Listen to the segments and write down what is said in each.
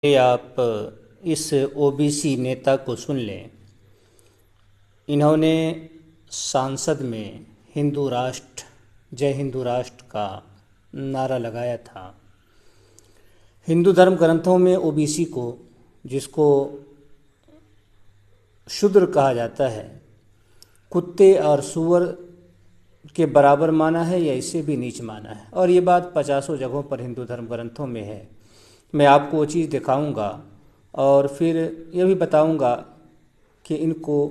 ये आप इस ओबीसी नेता को सुन लें। इन्होंने संसद में हिंदू राष्ट्र, जय हिंदू राष्ट्र का नारा लगाया था। हिंदू धर्म ग्रंथों में ओबीसी को, जिसको शूद्र कहा जाता है, कुत्ते और सूअर के बराबर माना है या इससे भी नीच माना है। और ये बात 50 जगहों पर हिंदू धर्म ग्रंथों में है। मैं आपको वो चीज़ दिखाऊंगा और फिर ये भी बताऊंगा कि इनको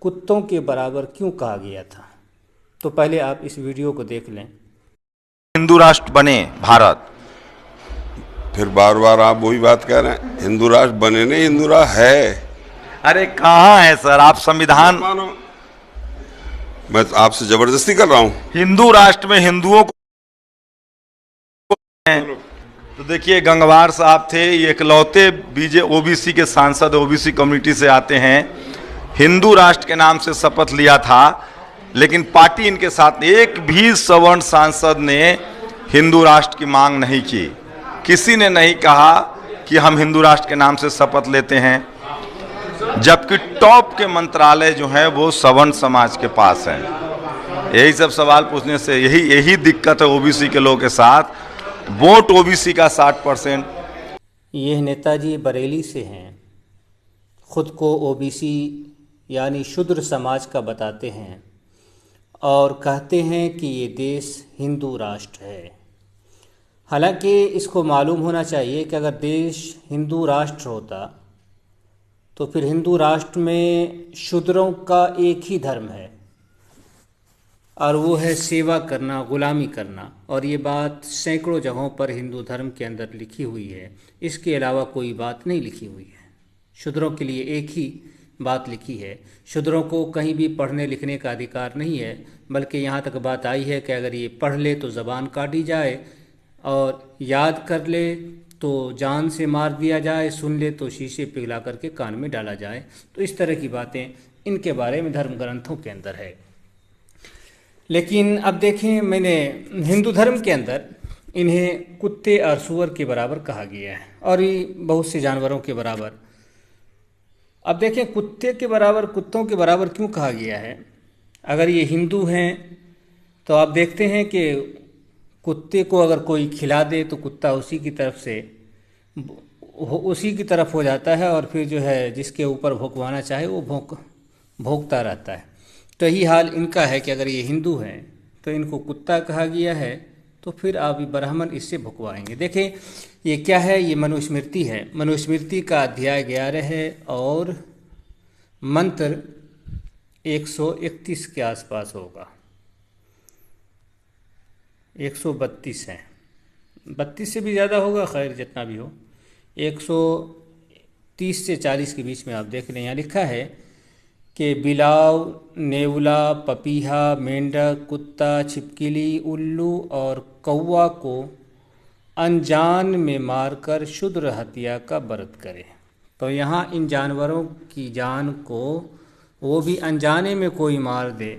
कुत्तों के बराबर क्यों कहा गया था। तो पहले आप इस वीडियो को देख लें। हिंदू राष्ट्र बने भारत। फिर बार बार आप वही बात कह रहे हैं। हिंदू राष्ट्र बने नहीं, हिंदू राष्ट्र है। अरे कहाँ है सर, आप संविधान। मानो मैं तो आपसे जबरदस्ती कर रहा हूं। हिंदू राष्ट्र में हिंदुओं को तो देखिए, गंगवार साहब थे, ये इकलौते ओबीसी के सांसद, ओबीसी कम्युनिटी से आते हैं। हिंदू राष्ट्र के नाम से शपथ लिया था, लेकिन पार्टी इनके साथ, एक भी सवर्ण सांसद ने हिंदू राष्ट्र की मांग नहीं की। किसी ने नहीं कहा कि हम हिंदू राष्ट्र के नाम से शपथ लेते हैं, जबकि टॉप के मंत्रालय जो है वो सवर्ण समाज के पास है। यही सब सवाल पूछने से यही दिक्कत है ओबीसी के लोगों के साथ। वोट ओबीसी का 60%। ये नेताजी बरेली से हैं, खुद को ओबीसी यानी शूद्र समाज का बताते हैं और कहते हैं कि ये देश हिंदू राष्ट्र है। हालांकि इसको मालूम होना चाहिए कि अगर देश हिंदू राष्ट्र होता तो फिर हिंदू राष्ट्र में शूद्रों का एक ही धर्म है और वो है सेवा करना, गुलामी करना। और ये बात सैकड़ों जगहों पर हिंदू धर्म के अंदर लिखी हुई है। इसके अलावा कोई बात नहीं लिखी हुई है। शूद्रों के लिए एक ही बात लिखी है। शूद्रों को कहीं भी पढ़ने लिखने का अधिकार नहीं है, बल्कि यहाँ तक बात आई है कि अगर ये पढ़ ले तो ज़बान काटी जाए, और याद कर ले तो जान से मार दिया जाए, सुन ले तो शीशे पिघला करके कान में डाला जाए। तो इस तरह की बातें इनके बारे में धर्म ग्रंथों के अंदर है। लेकिन अब देखें, मैंने हिंदू धर्म के अंदर इन्हें कुत्ते और सूअर के बराबर कहा गया है, और ये बहुत से जानवरों के बराबर। अब देखें, कुत्ते के बराबर, कुत्तों के बराबर क्यों कहा गया है। अगर ये हिंदू हैं तो आप देखते हैं कि कुत्ते को अगर कोई खिला दे तो कुत्ता उसी की तरफ हो जाता है, और फिर जो है जिसके ऊपर भौंकवाना चाहे वो भौंकता रहता है। तो यही हाल इनका है कि अगर ये हिंदू हैं तो इनको कुत्ता कहा गया है, तो फिर आप ब्राह्मण इससे भुकवाएंगे। देखें ये क्या है, ये मनुस्मृति है। मनुस्मृति का अध्याय 11 है और मंत्र 131 के आसपास होगा। 132 है, 32 से भी ज़्यादा होगा, खैर जितना भी हो। 130 से 40 के बीच में आप देख लें। यहाँ लिखा है कि बिलाव, नेवला, पपीहा, मेंढक, कुत्ता, छिपकली, उल्लू और कौवा को अनजान में मारकर शूद्र हत्या का व्रत करे। तो यहाँ इन जानवरों की जान को वो भी अनजाने में कोई मार दे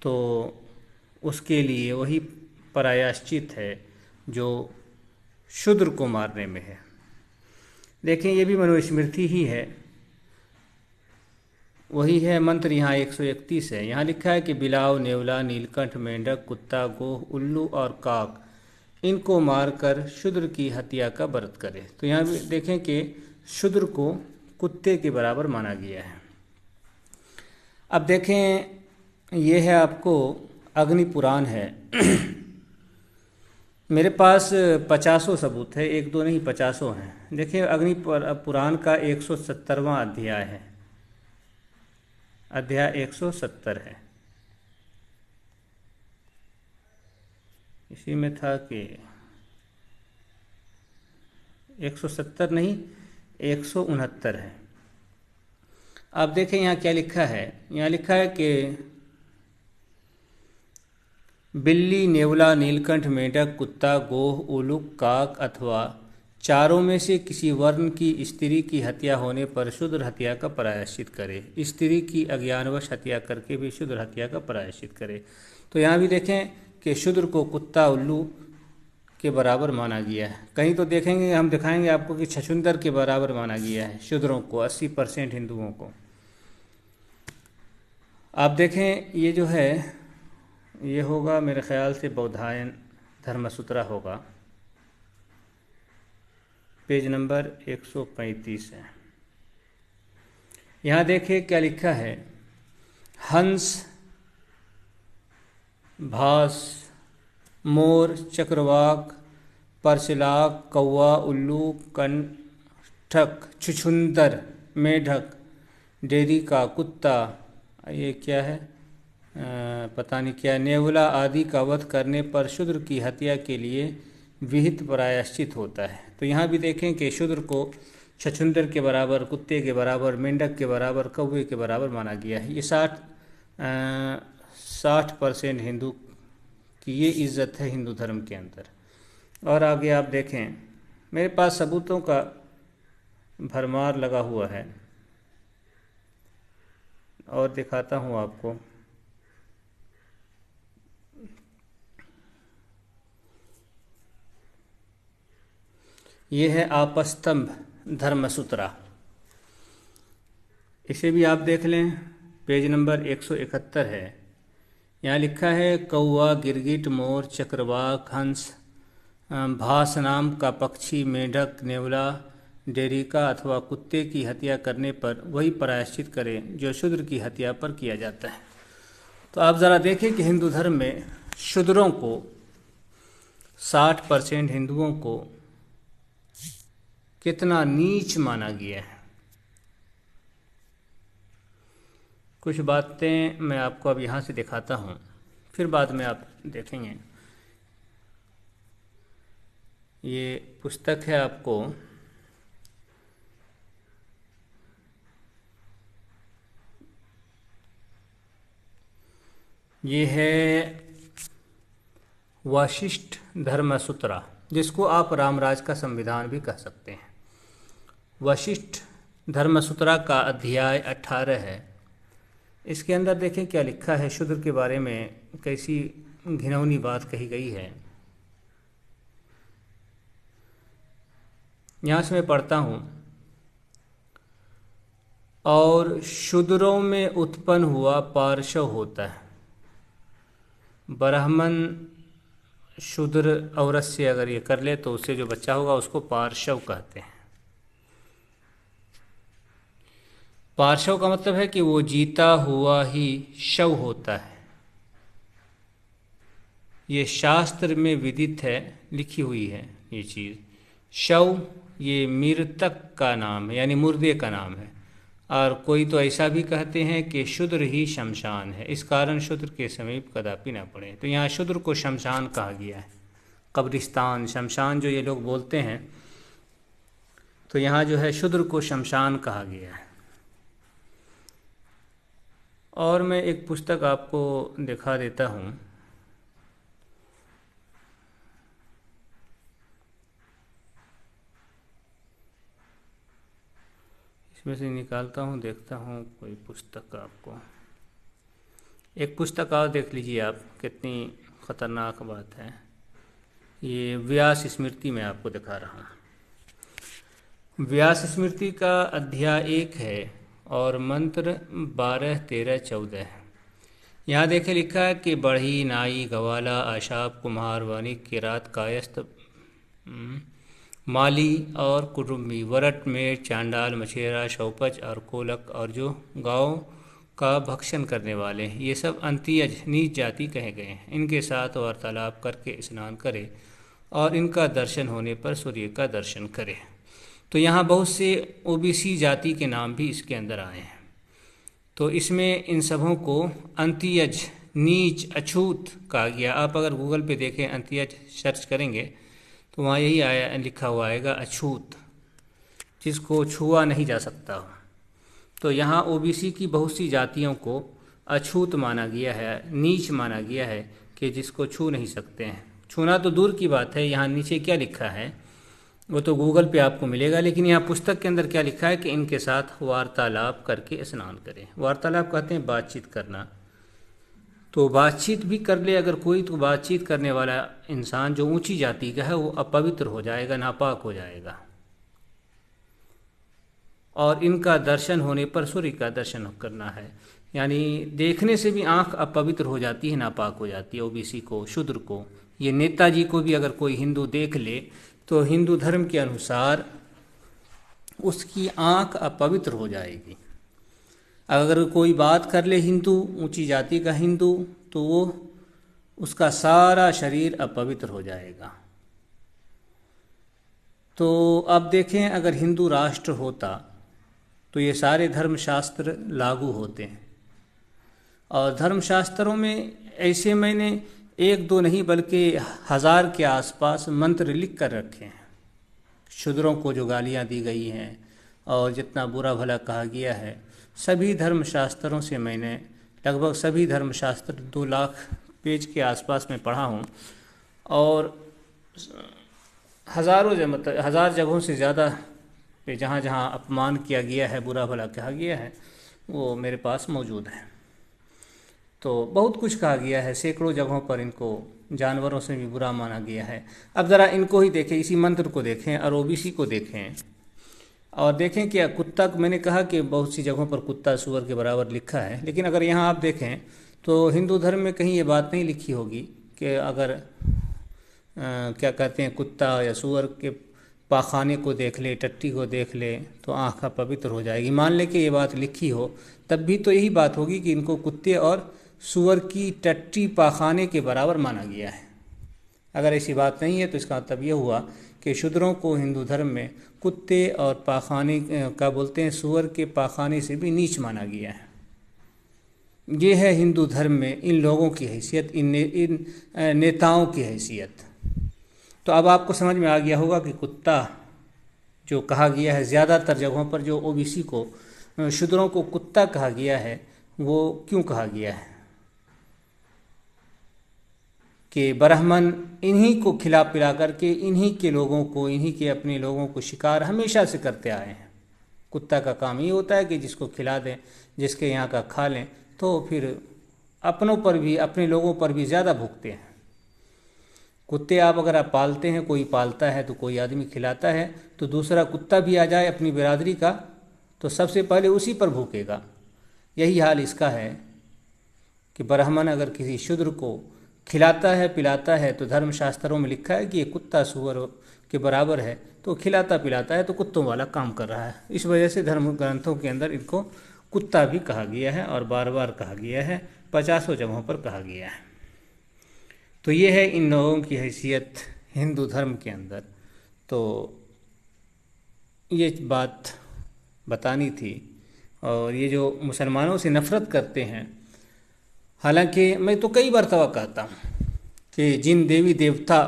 तो उसके लिए वही प्रायश्चित है जो शूद्र को मारने में है। देखें ये भी मनुस्मृति ही है, वही है मंत्र। यहाँ 131 है। यहाँ लिखा है कि बिलाव, नेवला, नीलकंठ, मेंढक, कुत्ता, गोह, उल्लू और काक, इनको मारकर शूद्र की हत्या का व्रत करे। तो यहाँ भी देखें कि शूद्र को कुत्ते के बराबर माना गया है। अब देखें ये है आपको अग्नि पुराण है। मेरे पास 50 सबूत है, एक दो नहीं 50 हैं। देखिए अग्नि पुराण का 170वां अध्याय है, अध्याय 170 है। इसी में था कि 170 नहीं 169 है। आप देखें यहाँ क्या लिखा है। यहाँ लिखा है कि बिल्ली, नेवला, नीलकंठ, मेंढक, कुत्ता, गोह, उल्लू, काक अथवा चारों में से किसी वर्ण की स्त्री की हत्या होने पर शूद्र हत्या का प्रायश्चित करे। स्त्री की अज्ञानवश हत्या करके भी शूद्र हत्या का प्रायश्चित करे। तो यहाँ भी देखें कि शूद्र को कुत्ता, उल्लू के बराबर माना गया है। कहीं तो देखेंगे, हम दिखाएंगे आपको कि छछूंदर के बराबर माना गया है शूद्रों को, 80% हिंदुओं को। आप देखें, ये जो है ये होगा मेरे ख्याल से बौधायन धर्मसूत्रा होगा, पेज नंबर 135 है। यहाँ देखिए क्या लिखा है, हंस, भास, मोर, चक्रवाक, परशिलाक, कौवा, उल्लू, कंठक, छुछुंदर, मेढक, डेरी का कुत्ता, ये क्या है पता नहीं क्या, नेवला आदि का वध करने पर शूद्र की हत्या के लिए विहित प्रायश्चित होता है। तो यहाँ भी देखें कि शूद्र को छछुंदर के बराबर, कुत्ते के बराबर, मेंढक के बराबर, कौवे के बराबर माना गया है। ये 60% हिंदू की ये इज्जत है हिंदू धर्म के अंदर। और आगे आप देखें, मेरे पास सबूतों का भरमार लगा हुआ है और दिखाता हूँ आपको। ये है आपस्तंभ धर्मसूत्रा, इसे भी आप देख लें, पेज नंबर 171 है। यहाँ लिखा है, कौवा, गिरगिट, मोर, चक्रवाक, हंस, भास नाम का पक्षी, मेढक, नेवला, डेरिका अथवा कुत्ते की हत्या करने पर वही प्रायश्चित करें जो शूद्र की हत्या पर किया जाता है। तो आप ज़रा देखें कि हिंदू धर्म में शूद्रों को, 60% हिंदुओं को कितना नीच माना गया है। कुछ बातें मैं आपको अब यहाँ से दिखाता हूँ, फिर बाद में आप देखेंगे। ये पुस्तक है आपको, ये है वशिष्ठ धर्मसूत्रा, जिसको आप रामराज का संविधान भी कह सकते हैं। वशिष्ठ धर्मसूत्रा का अध्याय 18 है। इसके अंदर देखें क्या लिखा है, शूद्र के बारे में कैसी घिनौनी बात कही गई है। यहाँ से मैं पढ़ता हूँ, और शूद्रों में उत्पन्न हुआ पार्श्व होता है। ब्राह्मण शूद्र औरत से अगर ये कर ले तो उससे जो बच्चा होगा उसको पार्श्व कहते हैं। पार्श्व का मतलब है कि वो जीता हुआ ही शव होता है। ये शास्त्र में विदित है, लिखी हुई है ये चीज़। शव ये मृतक का नाम है, यानी मुर्दे का नाम है। और कोई तो ऐसा भी कहते हैं कि शूद्र ही शमशान है, इस कारण शूद्र के समीप कदापि न पड़े। तो यहाँ शूद्र को शमशान कहा गया है। कब्रिस्तान, शमशान जो ये लोग बोलते हैं, तो यहाँ जो है शूद्र को शमशान कहा गया है। और मैं एक पुस्तक आपको दिखा देता हूँ, इसमें से निकालता हूँ, देखता हूँ कोई पुस्तक आपको। एक पुस्तक और देख लीजिए आप, कितनी खतरनाक बात है। ये व्यास स्मृति में आपको दिखा रहा हूँ। व्यास स्मृति का अध्याय 1 है और मंत्र 12, 13, 14 है। यहाँ देखे लिखा है कि बढ़ी, नाई, गवाला, आशाप, कुम्हार, वणिक, किरात, कायस्थ, माली और कुटुम्बी, वरट, मेट, चांडाल, मछेरा, शौपच और कोलक और जो गाँव का भक्षण करने वाले हैं, ये सब अंत्यज नीच जाति कहे गए हैं। इनके साथ वार्तालाप करके स्नान करे और इनका दर्शन होने पर सूर्य का दर्शन करे। तो यहाँ बहुत से ओबीसी जाति के नाम भी इसके अंदर आए हैं। तो इसमें इन सबों को अंत्यज, नीच, अछूत कहा गया। आप अगर गूगल पे देखें, अंत्यज सर्च करेंगे तो वहाँ यही आया, लिखा हुआ आएगा अछूत, जिसको छुआ नहीं जा सकता हो। तो यहाँ ओबीसी की बहुत सी जातियों को अछूत माना गया है, नीच माना गया है, कि जिसको छू नहीं सकते हैं। छूना तो दूर की बात है, यहाँ नीचे क्या लिखा है वो तो गूगल पे आपको मिलेगा, लेकिन यहाँ पुस्तक के अंदर क्या लिखा है कि इनके साथ वार्तालाप करके स्नान करें। वार्तालाप कहते हैं बातचीत करना। तो बातचीत भी कर ले अगर कोई, तो बातचीत करने वाला इंसान जो ऊंची जाति का है वो अपवित्र हो जाएगा, नापाक हो जाएगा। और इनका दर्शन होने पर सूर्य का दर्शन करना है, यानी देखने से भी आंख अपवित्र हो जाती है, नापाक हो जाती है ओबीसी को, शूद्र को। ये नेताजी को भी अगर कोई हिंदू देख ले तो हिंदू धर्म के अनुसार उसकी आंख अपवित्र हो जाएगी। अगर कोई बात कर ले हिंदू, ऊंची जाति का हिंदू, तो वो उसका सारा शरीर अपवित्र हो जाएगा। तो अब देखें, अगर हिंदू राष्ट्र होता तो ये सारे धर्मशास्त्र लागू होते हैं। और धर्मशास्त्रों में ऐसे मैंने एक दो नहीं बल्कि 1000 के आसपास मंत्र लिख कर रखे हैं। शूद्रों को जो गालियाँ दी गई हैं और जितना बुरा भला कहा गया है, सभी धर्मशास्त्रों से मैंने लगभग सभी धर्मशास्त्र 2 लाख पेज के आसपास में पढ़ा हूँ। और मतलब 1000 जगहों से ज़्यादा पे जहाँ जहाँ अपमान किया गया है, बुरा भला कहा गया है, वो मेरे पास मौजूद है। तो बहुत कुछ कहा गया है, सैकड़ों जगहों पर इनको जानवरों से भी बुरा माना गया है। अब ज़रा इनको ही देखें, इसी मंत्र को देखें और ओबीसी को देखें और देखें कि कुत्ता, मैंने कहा कि बहुत सी जगहों पर कुत्ता सूअर के बराबर लिखा है, लेकिन अगर यहाँ आप देखें तो हिंदू धर्म में कहीं ये बात नहीं लिखी होगी कि अगर क्या कहते हैं, कुत्ता या सूअर के पाखाने को देख ले, टट्टी को देख ले तो आँख पवित्र हो जाएगी। मान ले कि ये बात लिखी हो, तब भी तो यही बात होगी कि इनको कुत्ते और सूअर की टट्टी पाखाने के बराबर माना गया है। अगर ऐसी बात नहीं है तो इसका मतलब यह हुआ कि शूद्रों को हिंदू धर्म में कुत्ते और पाखाने का बोलते हैं, सूअर के पाखाने से भी नीच माना गया है। ये है हिंदू धर्म में इन लोगों की हैसियत, इन नेताओं की हैसियत। तो अब आपको समझ में आ गया होगा कि कुत्ता जो कहा गया है, ज़्यादातर जगहों पर जो ओबीसी को, शूद्रों को कुत्ता कहा गया है, वो क्यों कहा गया है कि ब्राह्मण इन्हीं को खिला पिला करके इन्हीं के लोगों को, इन्हीं के अपने लोगों को शिकार हमेशा से करते आए हैं। कुत्ता का काम ये होता है कि जिसको खिला दें, जिसके यहाँ का खा लें, तो फिर अपनों पर भी, अपने लोगों पर भी ज़्यादा भुगते हैं। कुत्ते अगर आप पालते हैं, कोई पालता है तो कोई आदमी खिलाता है, तो दूसरा कुत्ता भी आ जाए अपनी बिरादरी का तो सबसे पहले उसी पर भूकेगा। यही हाल इसका है कि ब्राह्मण अगर किसी शूद्र को खिलाता है, पिलाता है, तो धर्मशास्त्रों में लिखा है कि ये कुत्ता सूअर के बराबर है, तो खिलाता पिलाता है तो कुत्तों वाला काम कर रहा है। इस वजह से धर्म ग्रंथों के अंदर इनको कुत्ता भी कहा गया है और बार बार कहा गया है, 50 जगहों पर कहा गया है। तो ये है इन लोगों की हैसियत हिंदू धर्म के अंदर। तो ये बात बतानी थी। और ये जो मुसलमानों से नफ़रत करते हैं, हालांकि मैं तो कई बार तवक्को कहता हूँ कि जिन देवी देवता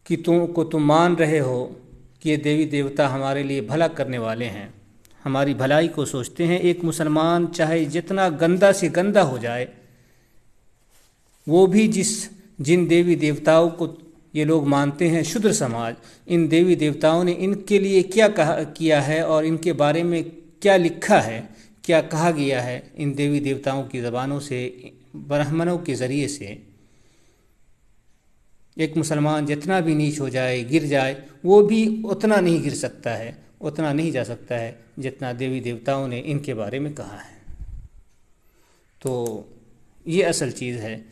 की तुम मान रहे हो कि ये देवी देवता हमारे लिए भला करने वाले हैं, हमारी भलाई को सोचते हैं, एक मुसलमान चाहे जितना गंदा से गंदा हो जाए, वो भी जिन देवी देवताओं को ये लोग मानते हैं, शूद्र समाज, इन देवी देवताओं ने इनके लिए क्या किया है और इनके बारे में क्या लिखा है, क्या कहा गया है, इन देवी देवताओं की ज़बानों से, ब्राह्मणों के ज़रिए से एक मुसलमान जितना भी नीच हो जाए, गिर जाए, वो भी उतना नहीं गिर सकता है, उतना नहीं जा सकता है जितना देवी देवताओं ने इनके बारे में कहा है। तो ये असल चीज़ है।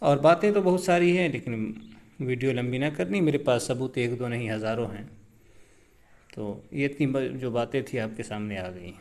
और बातें तो बहुत सारी हैं, लेकिन वीडियो लंबी ना करनी, मेरे पास सबूत 1 2 नहीं हज़ारों हैं। तो ये इतनी जो बातें थी आपके सामने आ गई।